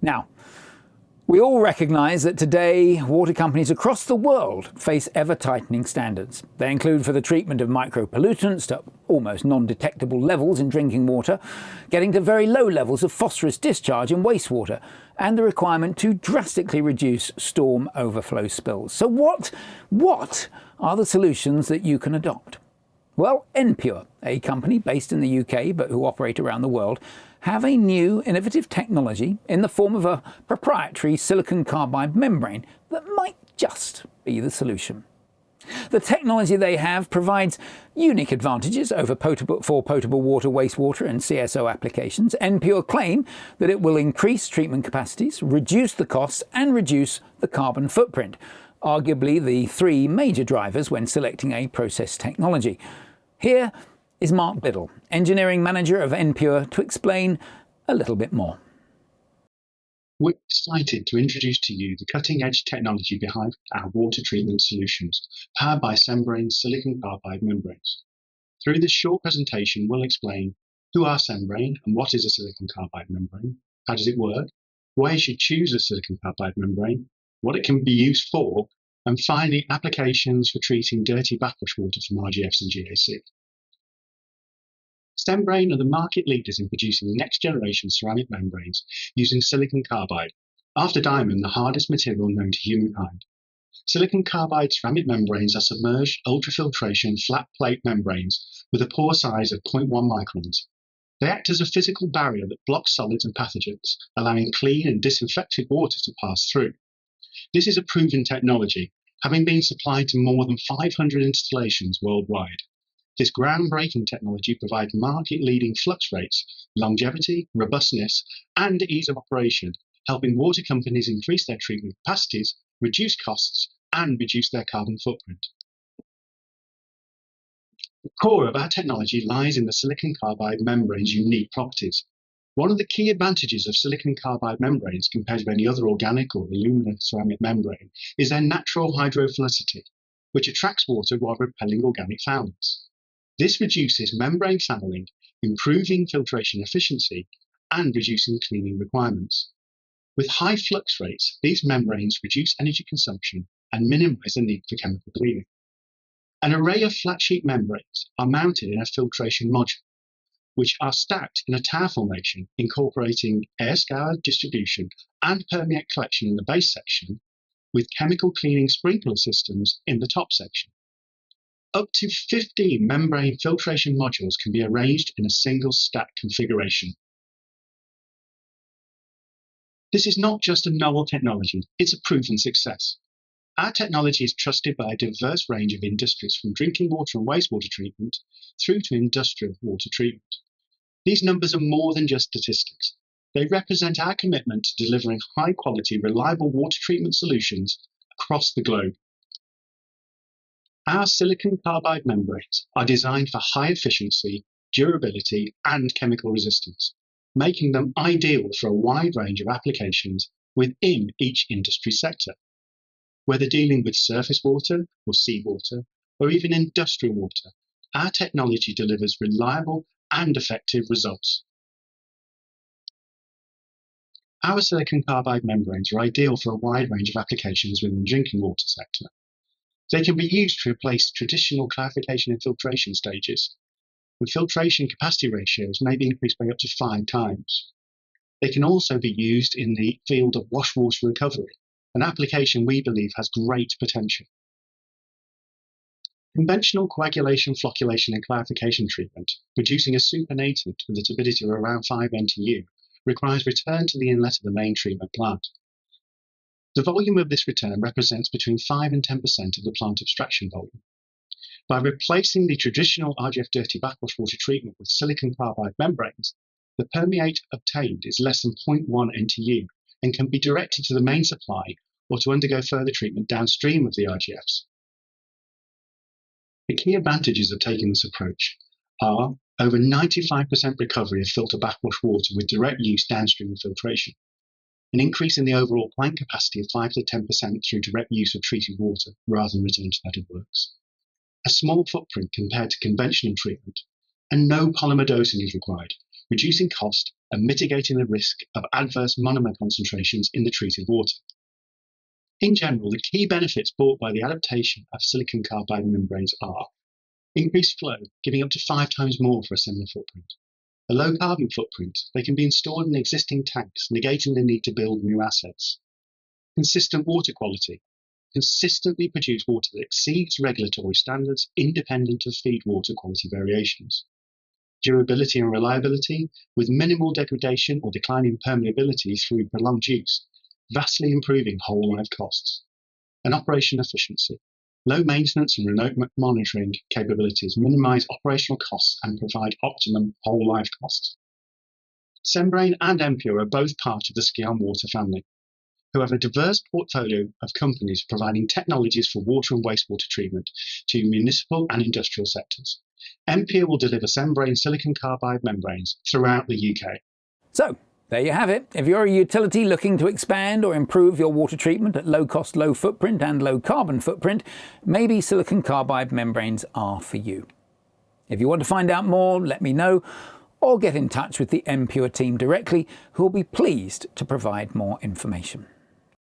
Now, we all recognise that today water companies across the world face ever-tightening standards. They include for the treatment of micropollutants to almost non-detectable levels in drinking water, getting to very low levels of phosphorus discharge in wastewater, and the requirement to drastically reduce storm overflow spills. So what are the solutions that you can adopt? Well, Enpure, a company based in the UK but who operate around the world, have a new innovative technology in the form of a proprietary silicon carbide membrane that might just be the solution. The technology they have provides unique advantages over potable water, wastewater and CSO applications. Enpure claim that it will increase treatment capacities, reduce the costs and reduce the carbon footprint, arguably the three major drivers when selecting a process technology. Here is Mark Biddle, Engineering Manager of Enpure, to explain a little bit more. We're excited to introduce to you the cutting-edge technology behind our water treatment solutions, powered by Cembrane silicon carbide membranes. Through this short presentation, we'll explain who are Cembrane and what is a silicon carbide membrane, how does it work, why you should choose a silicon carbide membrane, what it can be used for, and finally applications for treating dirty backwash water from RGFs and GAC. Cembrane are the market leaders in producing next-generation ceramic membranes using silicon carbide, after diamond the hardest material known to humankind. Silicon carbide ceramic membranes are submerged ultrafiltration flat plate membranes with a pore size of 0.1 microns. They act as a physical barrier that blocks solids and pathogens, allowing clean and disinfected water to pass through. This is a proven technology, having been supplied to more than 500 installations worldwide. This groundbreaking technology provides market-leading flux rates, longevity, robustness, and ease of operation, helping water companies increase their treatment capacities, reduce costs, and reduce their carbon footprint. The core of our technology lies in the silicon carbide membrane's unique properties. One of the key advantages of silicon carbide membranes compared to any other organic or aluminum ceramic membrane is their natural hydrophilicity, which attracts water while repelling organic foulants. This reduces membrane fouling, improving filtration efficiency, and reducing cleaning requirements. With high flux rates, these membranes reduce energy consumption and minimize the need for chemical cleaning. An array of flat sheet membranes are mounted in a filtration module, which are stacked in a tower formation, incorporating air scour distribution and permeate collection in the base section, with chemical cleaning sprinkler systems in the top section. Up to 15 membrane filtration modules can be arranged in a single stack configuration. This is not just a novel technology, it's a proven success. Our technology is trusted by a diverse range of industries, from drinking water and wastewater treatment through to industrial water treatment. These numbers are more than just statistics. They represent our commitment to delivering high-quality, reliable water treatment solutions across the globe. Our silicon carbide membranes are designed for high efficiency, durability, and chemical resistance, making them ideal for a wide range of applications within each industry sector. Whether dealing with surface water or seawater, or even industrial water, our technology delivers reliable and effective results. Our silicon carbide membranes are ideal for a wide range of applications within the drinking water sector. They can be used to replace traditional clarification and filtration stages, where filtration capacity ratios may be increased by up to 5 times. They can also be used in the field of wash water recovery, an application we believe has great potential. Conventional coagulation, flocculation, and clarification treatment, producing a supernatant with a turbidity of around 5 NTU, requires return to the inlet of the main treatment plant. The volume of this return represents between 5 and 10% of the plant abstraction volume. By replacing the traditional RGF dirty backwash water treatment with silicon carbide membranes, the permeate obtained is less than 0.1 NTU and can be directed to the main supply or to undergo further treatment downstream of the RGFs. The key advantages of taking this approach are over 95% recovery of filter backwash water with direct use downstream of filtration, an increase in the overall plant capacity of 5 to 10% through direct use of treated water rather than return to that of works, a small footprint compared to conventional treatment, and no polymer dosing is required, reducing cost and mitigating the risk of adverse monomer concentrations in the treated water. In general, the key benefits brought by the adaptation of silicon carbide membranes are increased flow, giving up to 5 times more for a similar footprint. A low carbon footprint, they can be installed in existing tanks, negating the need to build new assets. Consistent water quality, consistently produce water that exceeds regulatory standards independent of feed water quality variations. Durability and reliability, with minimal degradation or decline in permeability through prolonged use, vastly improving whole life costs. And operation efficiency. Low maintenance and remote monitoring capabilities minimize operational costs and provide optimum whole life costs. Cembrane and Enpure are both part of the Ski on Water family, who have a diverse portfolio of companies providing technologies for water and wastewater treatment to municipal and industrial sectors. Enpure will deliver Cembrane silicon carbide membranes throughout the UK. So, there you have it. If you're a utility looking to expand or improve your water treatment at low cost, low footprint and low carbon footprint, maybe silicon carbide membranes are for you. If you want to find out more, let me know, or get in touch with the Enpure team directly, who will be pleased to provide more information.